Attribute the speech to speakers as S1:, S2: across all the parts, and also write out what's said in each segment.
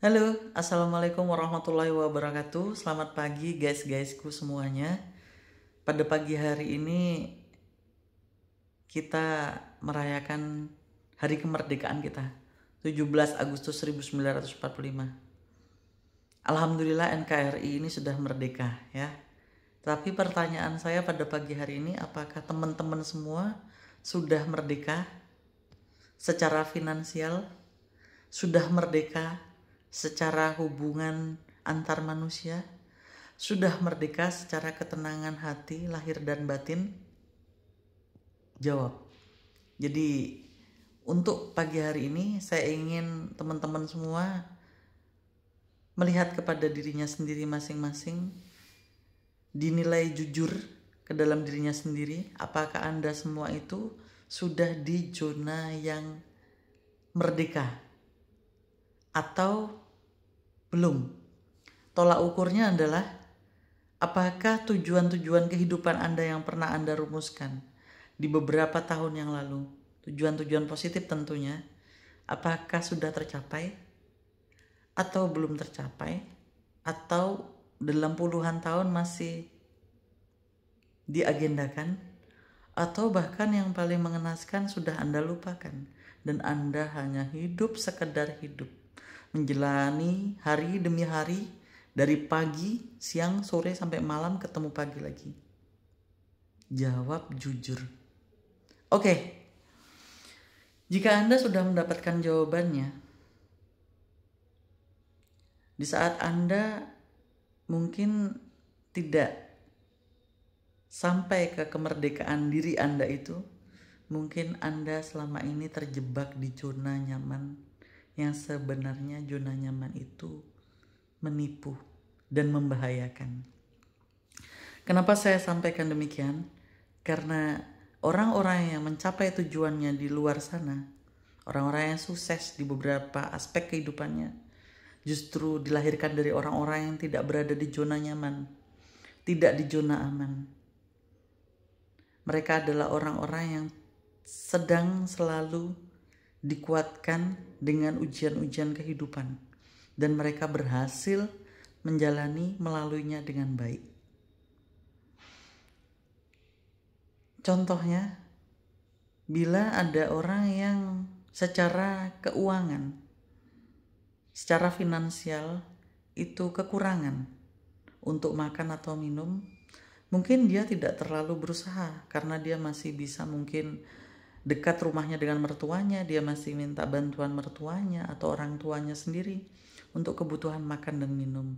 S1: Halo, assalamualaikum warahmatullahi wabarakatuh. Selamat pagi guys-guysku semuanya. Pada pagi hari ini kita merayakan hari kemerdekaan kita, 17 Agustus 1945. Alhamdulillah NKRI ini sudah merdeka ya. Tapi pertanyaan saya pada pagi hari ini, apakah teman-teman semua sudah merdeka secara finansial? Sudah merdeka secara hubungan antar manusia? Sudah merdeka secara ketenangan hati, lahir dan batin? Jawab. Jadi untuk pagi hari ini saya ingin teman-teman semua melihat kepada dirinya sendiri masing-masing, dinilai jujur ke dalam dirinya sendiri, apakah Anda semua itu sudah di zona yang merdeka atau belum. Tolak ukurnya adalah apakah tujuan-tujuan kehidupan Anda yang pernah Anda rumuskan di beberapa tahun yang lalu, tujuan-tujuan positif tentunya, apakah sudah tercapai atau belum tercapai, atau dalam puluhan tahun masih diagendakan, atau bahkan yang paling mengenaskan sudah Anda lupakan dan Anda hanya hidup sekedar hidup, menjalani hari demi hari dari pagi, siang, sore sampai malam ketemu pagi lagi. Jawab jujur. Oke. Jika Anda sudah mendapatkan jawabannya, di saat Anda mungkin tidak sampai ke kemerdekaan diri Anda itu, mungkin Anda selama ini terjebak di zona nyaman, yang sebenarnya zona nyaman itu menipu dan membahayakan. Kenapa saya sampaikan demikian? Karena orang-orang yang mencapai tujuannya di luar sana, orang-orang yang sukses di beberapa aspek kehidupannya, justru dilahirkan dari orang-orang yang tidak berada di zona nyaman, tidak di zona aman. Mereka adalah orang-orang yang sedang selalu dikuatkan dengan ujian-ujian kehidupan, dan mereka berhasil menjalani melaluinya dengan baik. Contohnya, bila ada orang yang secara keuangan, secara finansial itu kekurangan untuk makan atau minum, mungkin dia tidak terlalu berusaha karena dia masih bisa mungkin dekat rumahnya dengan mertuanya, dia masih minta bantuan mertuanya atau orang tuanya sendiri untuk kebutuhan makan dan minum.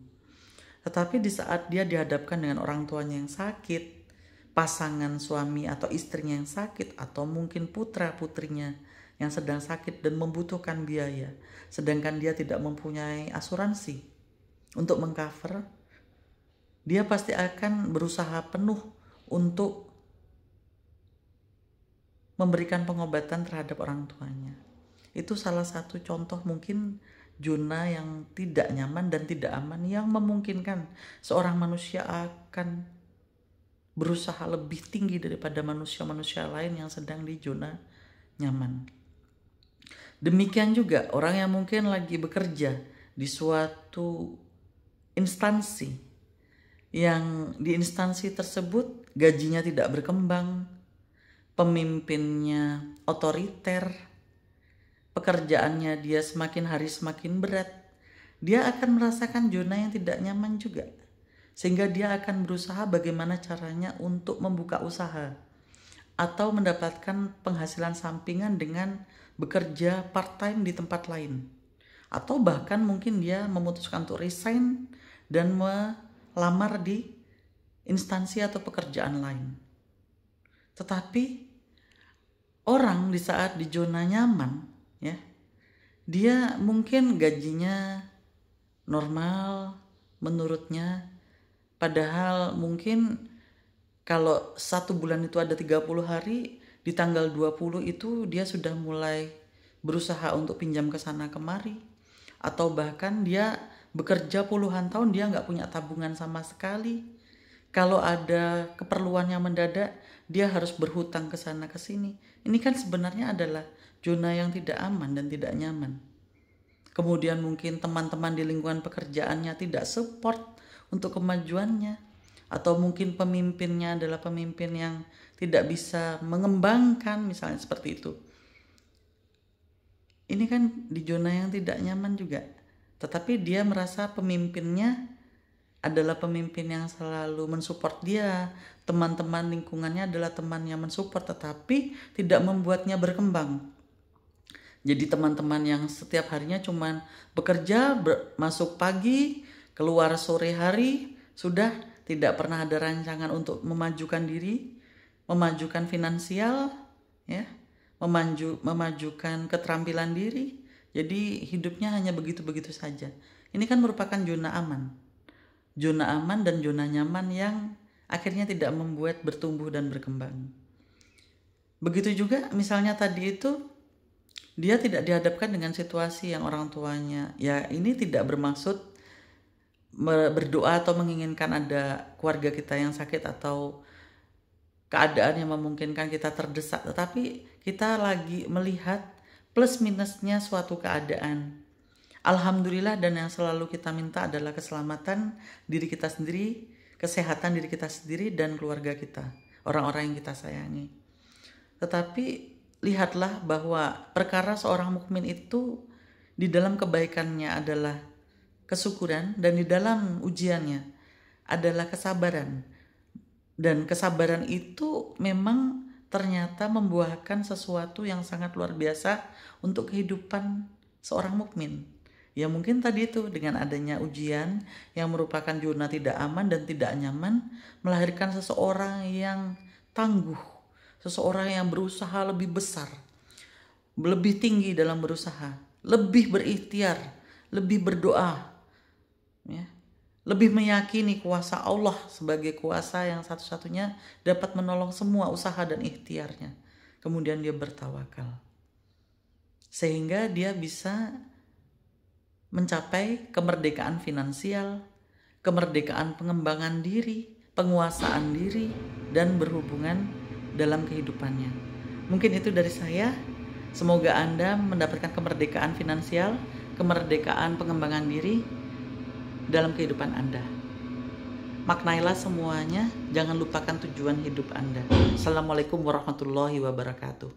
S1: Tetapi di saat dia dihadapkan dengan orang tuanya yang sakit, pasangan suami atau istrinya yang sakit, atau mungkin putra putrinya yang sedang sakit dan membutuhkan biaya, sedangkan dia tidak mempunyai asuransi untuk mengcover, dia pasti akan berusaha penuh untuk memberikan pengobatan terhadap orang tuanya. Itu salah satu contoh mungkin zona yang tidak nyaman dan tidak aman, yang memungkinkan seorang manusia akan berusaha lebih tinggi daripada manusia-manusia lain yang sedang di zona nyaman. Demikian juga orang yang mungkin lagi bekerja di suatu instansi, yang di instansi tersebut gajinya tidak berkembang, pemimpinnya otoriter, pekerjaannya dia semakin hari semakin berat, dia akan merasakan zona yang tidak nyaman juga. Sehingga dia akan berusaha bagaimana caranya untuk membuka usaha atau mendapatkan penghasilan sampingan dengan bekerja part-time di tempat lain. Atau bahkan mungkin dia memutuskan untuk resign dan melamar di instansi atau pekerjaan lain. Tetapi orang di saat di zona nyaman, ya, dia mungkin gajinya normal menurutnya, padahal mungkin kalau 1 bulan itu ada 30 hari, di tanggal 20 itu dia sudah mulai berusaha untuk pinjam ke sana kemari, atau bahkan dia bekerja puluhan tahun dia nggak punya tabungan sama sekali. Kalau ada keperluan yang mendadak, dia harus berhutang ke sana ke sini. Ini kan sebenarnya adalah zona yang tidak aman dan tidak nyaman. Kemudian mungkin teman-teman di lingkungan pekerjaannya tidak support untuk kemajuannya, atau mungkin pemimpinnya adalah pemimpin yang tidak bisa mengembangkan, misalnya seperti itu. Ini kan di zona yang tidak nyaman juga, tetapi dia merasa pemimpinnya adalah pemimpin yang selalu mensupport dia, teman-teman lingkungannya adalah teman yang mensupport, tetapi tidak membuatnya berkembang. Jadi teman-teman yang setiap harinya cuman bekerja, masuk pagi, keluar sore hari, sudah tidak pernah ada rancangan untuk memajukan diri, memajukan finansial, ya, memajukan keterampilan diri. Jadi hidupnya hanya begitu-begitu saja. Ini kan merupakan zona aman. Zona aman dan zona nyaman yang akhirnya tidak membuat bertumbuh dan berkembang. Begitu juga misalnya tadi itu, dia tidak dihadapkan dengan situasi yang orang tuanya, ya ini tidak bermaksud berdoa atau menginginkan ada keluarga kita yang sakit atau keadaan yang memungkinkan kita terdesak, tetapi kita lagi melihat plus minusnya suatu keadaan. Alhamdulillah, dan yang selalu kita minta adalah keselamatan diri kita sendiri, kesehatan diri kita sendiri dan keluarga kita, orang-orang yang kita sayangi. Tetapi lihatlah bahwa perkara seorang mukmin itu di dalam kebaikannya adalah kesyukuran, dan di dalam ujiannya adalah kesabaran. Dan kesabaran itu memang ternyata membuahkan sesuatu yang sangat luar biasa untuk kehidupan seorang mukmin. Ya mungkin tadi itu dengan adanya ujian yang merupakan zona tidak aman dan tidak nyaman, melahirkan seseorang yang tangguh, seseorang yang berusaha lebih besar, lebih tinggi dalam berusaha, lebih berikhtiar, lebih berdoa, ya, lebih meyakini kuasa Allah sebagai kuasa yang satu-satunya dapat menolong semua usaha dan ikhtiarnya. Kemudian dia bertawakal, sehingga dia bisa mencapai kemerdekaan finansial, kemerdekaan pengembangan diri, penguasaan diri, dan berhubungan dalam kehidupannya. Mungkin itu dari saya. Semoga Anda mendapatkan kemerdekaan finansial, kemerdekaan pengembangan diri dalam kehidupan Anda. Maknailah semuanya, jangan lupakan tujuan hidup Anda. Assalamualaikum warahmatullahi wabarakatuh.